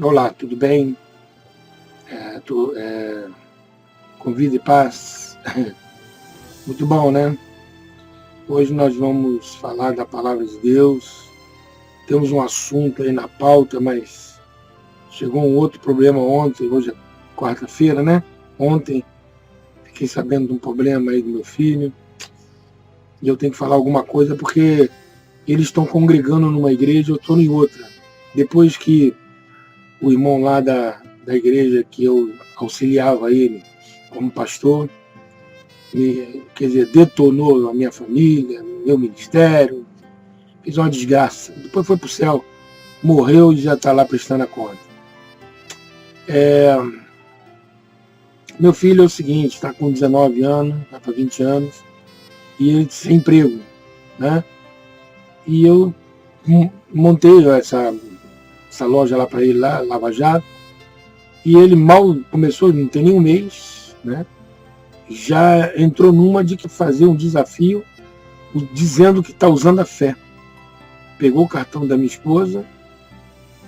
Olá, tudo bem? Com vida e paz. Muito bom, né? Hoje nós vamos falar da Palavra de Deus. Temos um assunto aí na pauta, mas chegou um outro problema ontem. Hoje é quarta-feira, né? Ontem fiquei sabendo de um problema aí do meu filho. E eu tenho que falar alguma coisa porque eles estão congregando numa igreja, eu estou em outra. Depois que o irmão lá da igreja que eu auxiliava ele como pastor, detonou a minha família, meu ministério, fez uma desgraça. Depois foi para o céu, morreu e já está lá prestando a conta. Meu filho é o seguinte, está com 19 anos, vai para 20 anos, e ele sem emprego, né? E eu montei essa loja lá para ele, lá, Lava Jato, e ele mal começou, não tem nem um mês, né? Já entrou numa de que fazer um desafio dizendo que está usando a fé. Pegou o cartão da minha esposa,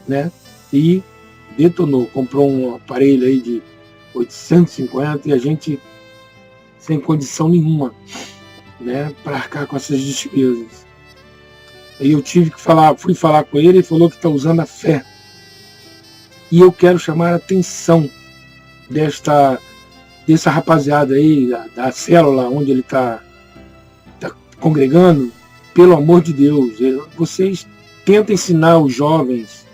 né? E detonou, comprou um aparelho aí de 850 e a gente sem condição nenhuma, né, para arcar com essas despesas. Aí eu tive que fui falar com ele, ele falou que está usando a fé. E eu quero chamar a atenção dessa rapaziada aí, da célula onde ele está congregando. Pelo amor de Deus, vocês tentam ensinar os jovens,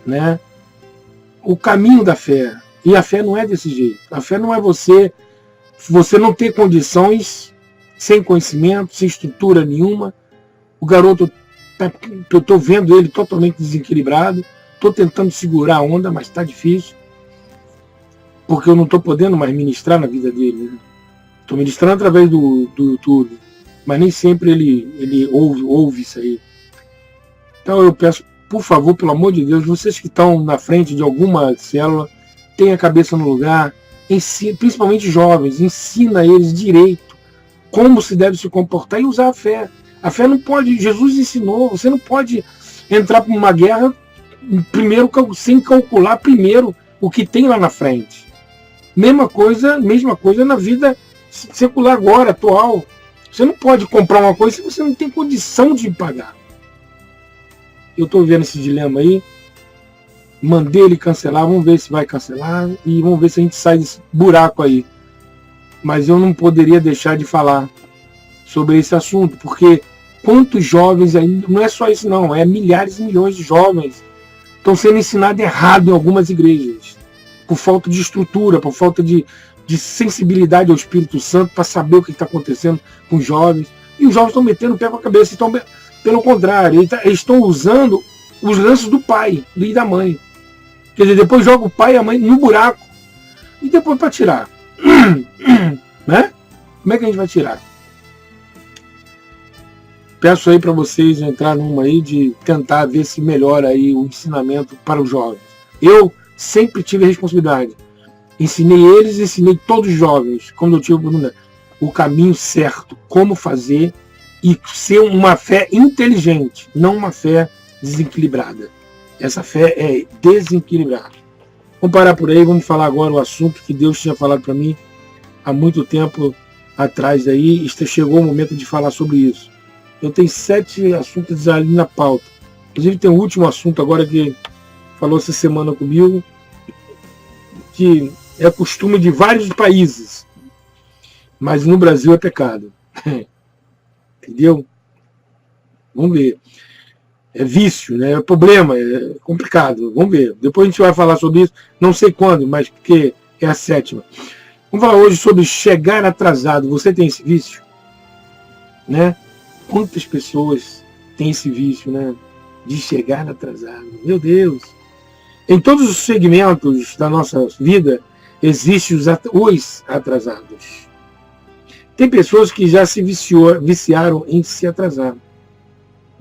né, o caminho da fé. E a fé não é desse jeito. A fé não é você não ter condições, sem conhecimento, sem estrutura nenhuma. O garoto, eu estou vendo ele totalmente desequilibrado, estou tentando segurar a onda, mas está difícil, porque eu não estou podendo mais ministrar na vida dele. Estou ministrando através do YouTube, mas nem sempre ele ouve isso aí. Então eu peço, por favor, pelo amor de Deus, vocês que estão na frente de alguma célula, tenham a cabeça no lugar, principalmente jovens, ensina eles direito como se deve se comportar e usar a fé. A fé não pode, Jesus ensinou, você não pode entrar para uma guerra primeiro sem calcular primeiro o que tem lá na frente. Mesma coisa na vida secular agora, atual. Você não pode comprar uma coisa se você não tem condição de pagar. Eu estou vendo esse dilema aí, mandei ele cancelar, vamos ver se vai cancelar e vamos ver se a gente sai desse buraco aí. Mas eu não poderia deixar de falar sobre esse assunto, porque quantos jovens ainda, não é só isso não, é milhares e milhões de jovens estão sendo ensinados errado em algumas igrejas, por falta de estrutura, por falta de sensibilidade ao Espírito Santo para saber o que está acontecendo com os jovens. E os jovens estão metendo o pé com a cabeça, pelo contrário, eles estão usando os lances do pai e da mãe. Quer dizer, depois joga o pai e a mãe no buraco. E depois para tirar. Né? Como é que a gente vai tirar? Peço aí para vocês entrar numa aí de tentar ver se melhora aí o ensinamento para os jovens. Eu sempre tive a responsabilidade. Ensinei todos os jovens, quando eu tive o caminho certo, como fazer e ser uma fé inteligente, não uma fé desequilibrada. Essa fé é desequilibrada. Vamos parar por aí, vamos falar agora o assunto que Deus tinha falado para mim há muito tempo atrás. Aí chegou o momento de falar sobre isso. Eu tenho 7 assuntos ali na pauta. Inclusive tem um último assunto agora que falou essa semana comigo, que é costume de vários países, mas no Brasil é pecado. Entendeu? Vamos ver. É vício, né? É problema, é complicado. Vamos ver. Depois a gente vai falar sobre isso, não sei quando, mas porque é a 7ª. Vamos falar hoje sobre chegar atrasado. Você tem esse vício? Né? Quantas pessoas têm esse vício, né? De chegar atrasado? Meu Deus! Em todos os segmentos da nossa vida, existem os atrasados. Tem pessoas que já se viciaram em se atrasar.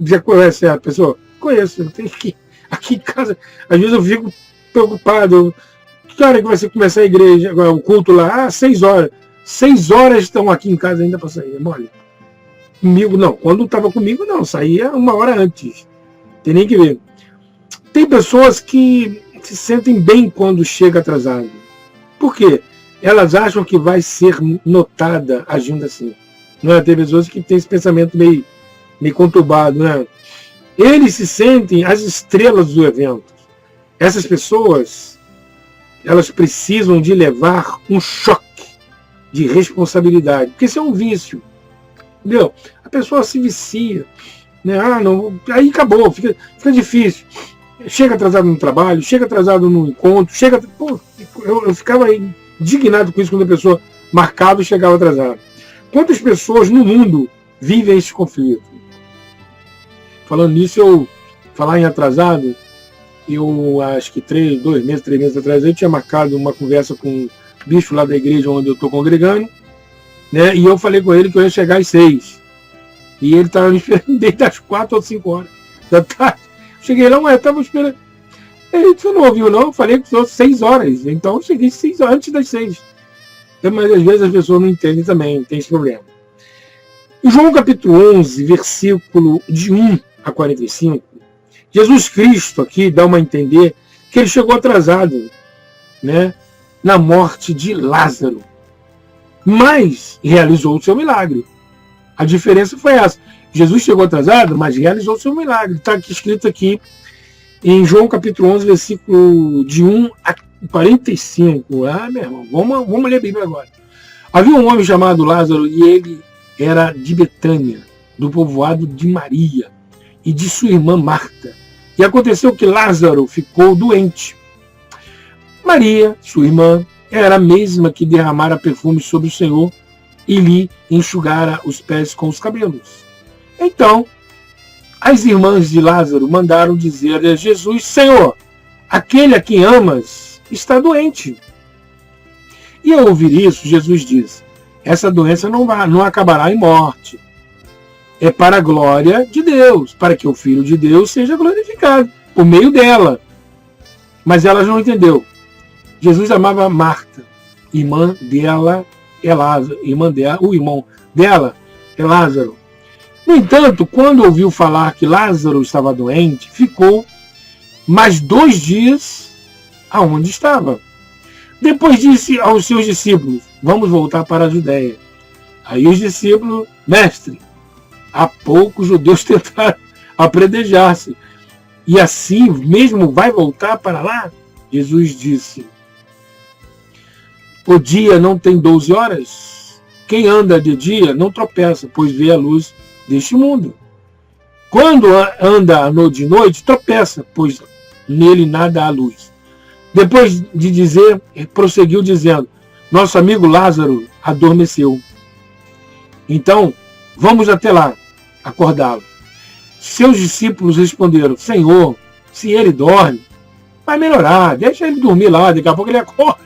Já conhece a pessoa? Conheço. Aqui em casa, às vezes eu fico preocupado. Que hora que vai começar a igreja, o culto lá? 6 horas. 6 horas estão aqui em casa ainda para sair. Mole. Comigo não. Quando estava comigo, não. Saía 1 hora antes. Tem nem que ver. Tem pessoas que se sentem bem quando chega atrasado. Por quê? Elas acham que vai ser notada agindo assim. Não é? Tem pessoas que têm esse pensamento meio conturbado, né? Eles se sentem as estrelas do evento. Essas pessoas, elas precisam de levar um choque de responsabilidade, porque isso é um vício, entendeu? A pessoa se vicia, né? Não, aí acabou, fica difícil. Chega atrasado no trabalho, chega atrasado no encontro, eu ficava indignado com isso quando a pessoa marcava e chegava atrasado. Quantas pessoas no mundo vivem esse conflito? Falando nisso, falar em atrasado, eu acho que 3 meses atrás, eu tinha marcado uma conversa com um bicho lá da igreja onde eu estou congregando, né? E eu falei com ele que eu ia chegar às 6. E ele estava me esperando desde as 4 ou 5 horas da tarde. Cheguei lá, eu estava esperando. Ele disse, você não ouviu não? Eu falei que são 6 horas. Então eu cheguei 6 horas antes das 6. Mas às vezes as pessoas não entendem também, tem esse problema. Em João capítulo 11, versículo de 1 a 45, Jesus Cristo aqui dá uma a entender que ele chegou atrasado, né, na morte de Lázaro. Mas realizou o seu milagre. A diferença foi essa. Jesus chegou atrasado, mas realizou o seu milagre. Está escrito aqui em João capítulo 11, versículo de 1 a 45. Meu irmão, vamos ler a Bíblia agora. Havia um homem chamado Lázaro e ele era de Betânia, do povoado de Maria e de sua irmã Marta. E aconteceu que Lázaro ficou doente. Maria, sua irmã, era a mesma que derramara perfume sobre o Senhor e lhe enxugara os pés com os cabelos. Então, as irmãs de Lázaro mandaram dizer a Jesus, Senhor, aquele a quem amas está doente. E ao ouvir isso, Jesus diz, essa doença não acabará em morte. É para a glória de Deus, para que o Filho de Deus seja glorificado por meio dela. Mas ela não entendeu. Jesus amava Marta, irmã dela é Lázaro, o irmão dela é Lázaro. No entanto, quando ouviu falar que Lázaro estava doente, ficou mais 2 dias aonde estava. Depois disse aos seus discípulos, vamos voltar para a Judéia. Aí os discípulos, mestre, há pouco os judeus tentaram apredejar-se. E assim mesmo vai voltar para lá? Jesus disse, o dia não tem 12 horas? Quem anda de dia não tropeça, pois vê a luz deste mundo. Quando anda de noite, tropeça, pois nele nada há luz. Depois de dizer, prosseguiu dizendo, nosso amigo Lázaro adormeceu. Então, vamos até lá, acordá-lo. Seus discípulos responderam, Senhor, se ele dorme, vai melhorar, deixa ele dormir lá, daqui a pouco ele acorda.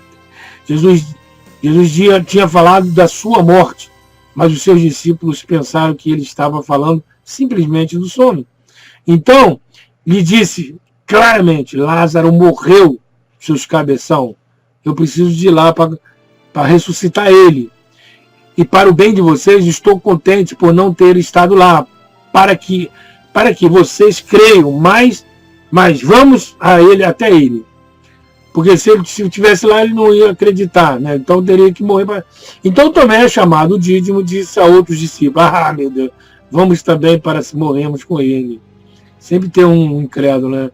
Jesus tinha falado da sua morte, mas os seus discípulos pensaram que ele estava falando simplesmente do sono. Então, lhe disse claramente, Lázaro morreu, seus cabeção. Eu preciso de ir lá para ressuscitar ele. E para o bem de vocês, estou contente por não ter estado lá, para que vocês creiam, mas vamos até ele. Porque se ele estivesse lá, ele não ia acreditar, né? Então teria que morrer. Então Tomé, chamado Dídimo, disse a outros discípulos, meu Deus, vamos também para se morrermos com ele. Sempre tem um incrédulo, né?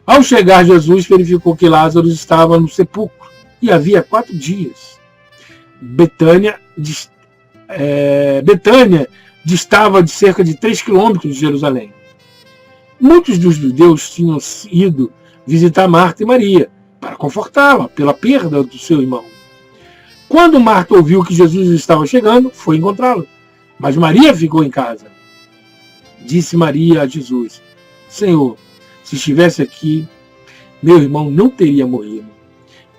Ao chegar, Jesus verificou que Lázaro estava no sepulcro, e havia 4 dias. Betânia distava de cerca de 3 quilômetros de Jerusalém. Muitos dos judeus tinham ido visitar Marta e Maria, para confortá-la pela perda do seu irmão. Quando Marta ouviu que Jesus estava chegando, foi encontrá-lo. Mas Maria ficou em casa. Disse Maria a Jesus, Senhor, se estivesse aqui, meu irmão não teria morrido.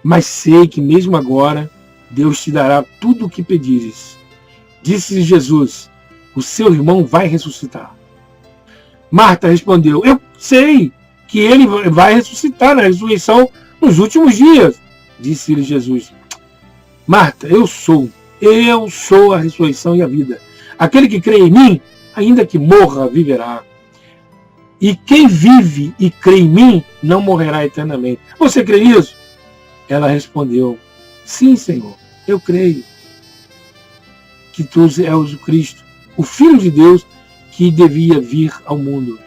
Mas sei que mesmo agora, Deus te dará tudo o que pedires. Disse Jesus, o seu irmão vai ressuscitar. Marta respondeu, eu sei que ele vai ressuscitar na ressurreição nos últimos dias. Disse-lhe Jesus, Marta, eu sou a ressurreição e a vida. Aquele que crê em mim, ainda que morra, viverá. E quem vive e crê em mim não morrerá eternamente. Você crê nisso? Ela respondeu, sim, Senhor, eu creio que tu és o Cristo, o Filho de Deus que devia vir ao mundo.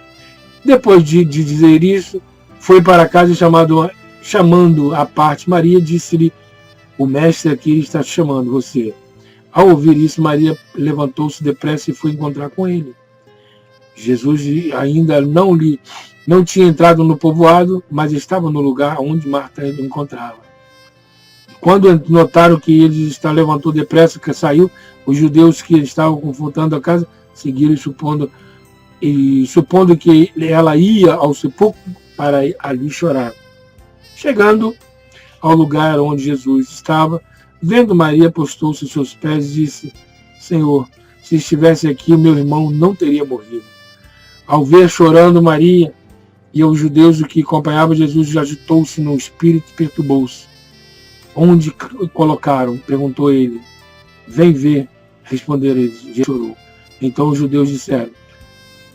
Depois de dizer isso, foi para casa chamando à parte Maria, disse-lhe, o mestre aqui está chamando você. Ao ouvir isso, Maria levantou-se depressa e foi encontrar com ele. Jesus ainda não tinha entrado no povoado, mas estava no lugar onde Marta o encontrava. Quando notaram que ele levantou depressa, que saiu, os judeus que estavam confrontando a casa seguiram supondo que ela ia ao sepulcro para ali chorar. Chegando ao lugar onde Jesus estava, vendo Maria, postou-se aos seus pés e disse, Senhor, se estivesse aqui, meu irmão não teria morrido. Ao ver chorando Maria e os judeus que acompanhavam Jesus, agitou-se no espírito e perturbou-se. Onde colocaram? Perguntou ele. Vem ver, responderam eles. Jesus chorou. Então os judeus disseram,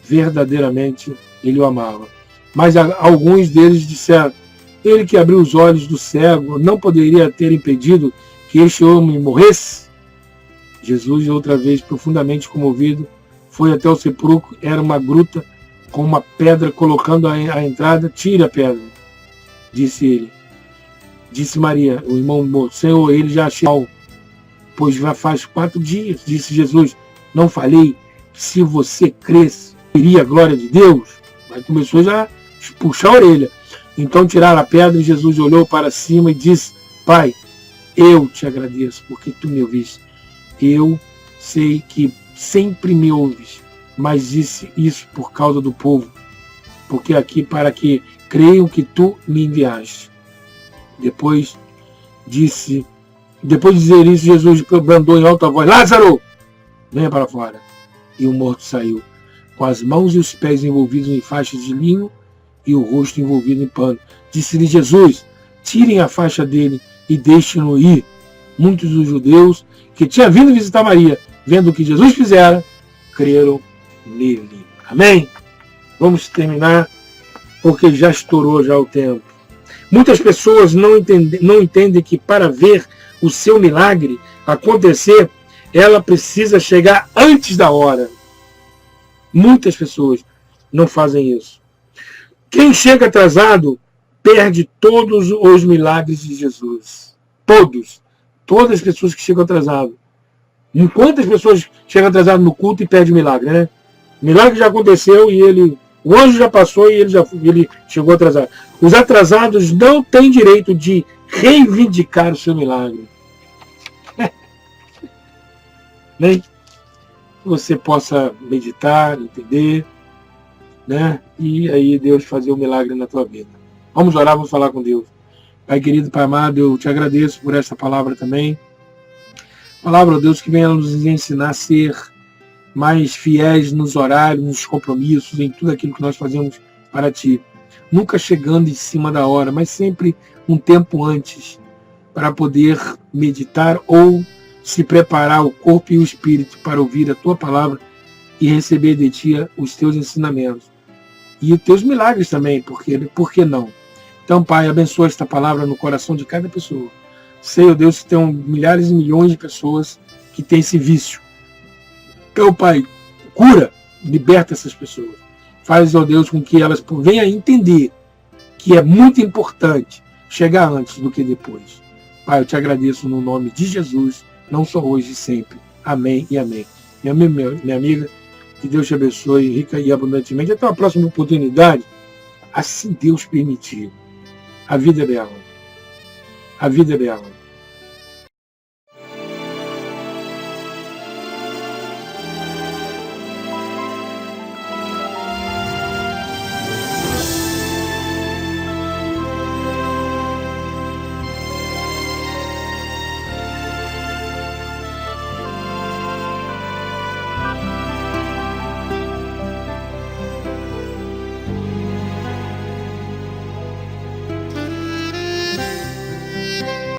verdadeiramente ele o amava. Mas alguns deles disseram, ele que abriu os olhos do cego não poderia ter impedido que este homem morresse? Jesus, outra vez profundamente comovido, foi até o sepulcro, era uma gruta com uma pedra, colocando a entrada, tire a pedra, disse ele. Disse Maria, o irmão morto, Senhor, ele já chegou, pois já faz 4 dias, disse Jesus, não falei que se você cresce, iria a glória de Deus? Mas começou já a puxar a orelha. Então tiraram a pedra e Jesus olhou para cima e disse, Pai, eu te agradeço porque tu me ouviste. Eu sei que sempre me ouves, mas disse isso por causa do povo, porque aqui para que creiam que tu me enviaste. Depois de dizer isso, Jesus bradou em alta voz, Lázaro, venha para fora. E o morto saiu, com as mãos e os pés envolvidos em faixas de linho e o rosto envolvido em pano. Disse-lhe Jesus, tirem a faixa dele e deixem-no ir. Muitos dos judeus que tinham vindo visitar Maria, vendo o que Jesus fizera, creram nele. Amém? Vamos terminar, porque já estourou já o tempo. Muitas pessoas não entendem que para ver o seu milagre acontecer, ela precisa chegar antes da hora. Muitas pessoas não fazem isso. Quem chega atrasado perde todos os milagres de Jesus. Todos. Todas as pessoas que chegam atrasadas. Quantas pessoas chegam atrasadas no culto e perdem o milagre, né? O milagre já aconteceu e o anjo já passou e ele chegou atrasado. Os atrasados não têm direito de reivindicar o seu milagre. Bem, que você possa meditar, entender, né? E aí Deus fazer o milagre na tua vida. Vamos orar, vamos falar com Deus. Pai querido, Pai amado, eu te agradeço por esta palavra também. Palavra, Deus, que venha nos ensinar a ser mais fiéis nos horários, nos compromissos, em tudo aquilo que nós fazemos para Ti. Nunca chegando em cima da hora, mas sempre um tempo antes, para poder meditar ou se preparar o corpo e o espírito para ouvir a Tua palavra e receber de Ti os Teus ensinamentos. E os Teus milagres também, por que não? Então, Pai, abençoa esta palavra no coração de cada pessoa. Sei, ó Deus, que tem milhares e milhões de pessoas que têm esse vício. Então, Pai, cura, liberta essas pessoas. Faz, ó Deus, com que elas venham a entender que é muito importante chegar antes do que depois. Pai, eu te agradeço no nome de Jesus, não só hoje e sempre. Amém e amém. Minha amiga, que Deus te abençoe rica e abundantemente. Até uma próxima oportunidade, assim Deus permitir. A vida é bela. A vida é bela.